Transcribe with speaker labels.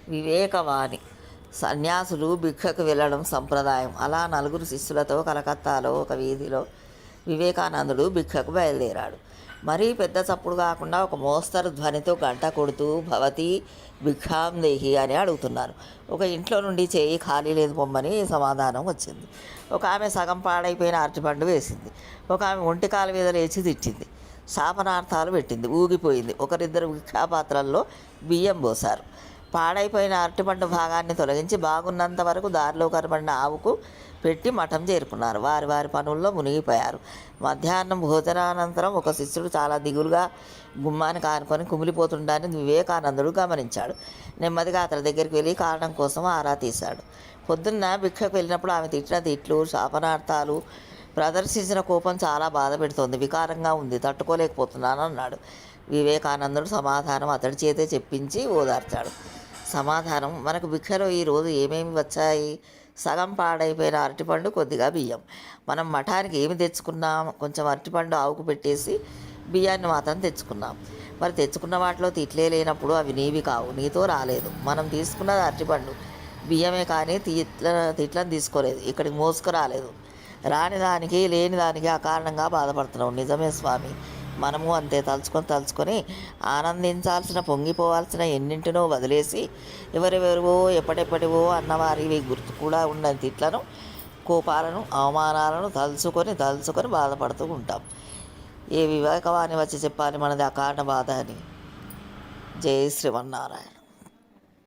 Speaker 1: వివేకవాణి. సన్యాసులు భిక్షకు వెళ్ళడం సంప్రదాయం. అలా నలుగురు శిష్యులతో కలకత్తాలో ఒక వీధిలో వివేకానందుడు భిక్షకు బయలుదేరాడు. మరీ పెద్ద చప్పుడు కాకుండా ఒక మోస్తరు ధ్వనితో గంట కొడుతూ భవతి భిక్షాం దేహి అని అడుగుతున్నారు. ఒక ఇంట్లో నుండి చేయి ఖాళీ లేదు పొమ్మని సమాధానం వచ్చింది. ఒక ఆమె సగం పాడైపోయిన అరటిపండు వేసింది. ఒక ఆమె ఒంటికాల మీద లేచి తిట్టింది. శాపనార్థాలు పెట్టింది. ఊగిపోయింది. ఒకరిద్దరు భిక్షాపాత్రల్లో బియ్యం పోశారు. పాడైపోయిన అరటిపండు భాగాన్ని తొలగించి బాగున్నంత వరకు దారిలో కనబడిన ఆవుకు పెట్టి మఠం చేరుకున్నారు. వారి వారి పనుల్లో మునిగిపోయారు. మధ్యాహ్నం భోజనానంతరం ఒక శిష్యుడు చాలా దిగులుగా గుమ్మానికి ఆనుకొని కుమిలిపోతుండని వివేకానందుడు గమనించాడు. నెమ్మదిగా అతని దగ్గరికి వెళ్ళి కారణం కోసం ఆరా తీశాడు. పొద్దున్న భిక్షకు వెళ్ళినప్పుడు ఆమె తిట్టిన తిట్లు, శాపనార్థాలు, ప్రదర్శించిన కోపం చాలా బాధ పెడుతోంది. వికారంగా ఉంది, తట్టుకోలేకపోతున్నాను అన్నాడు. వివేకానందుడు సమాధానం అతడి చేతే చెప్పించి ఓదార్చాడు. సమాధానం: మనకు భిక్షలో ఈరోజు ఏమేమి వచ్చాయి? సగం పాడైపోయిన అరటిపండు, కొద్దిగా బియ్యం. మనం మఠానికి ఏమి తెచ్చుకున్నాం? కొంచెం అరటిపండు ఆవుకు పెట్టేసి బియ్యాన్ని మాత్రం తెచ్చుకున్నాం. మరి తెచ్చుకున్న వాటిలో తిట్లే లేనప్పుడు అవి నీవి కావు, నీతో రాలేదు. మనం తీసుకున్నది అరటిపండు, బియ్యమే కానీ తిట్లను తీసుకోలేదు, ఇక్కడికి మోసుకురాలేదు. రాని దానికి లేని దానికి అకారణంగా బాధపడుతున్నావు. నిజమే స్వామి, మనము అంతే. తలుచుకొని ఆనందించాల్సిన, పొంగిపోవాల్సిన ఎన్నింటినో వదిలేసి ఎవరెవరివో ఎప్పటెప్పటివో అన్నవారివి గుర్తు కూడా ఉన్న తిట్లను, కోపాలను, అవమానాలను తలుచుకొని బాధపడుతూ ఉంటాం. ఏ వివేకవాణి వచ్చి చెప్పాలి మనది అకారణ బాధ అని. జై శ్రీమన్నారాయణ.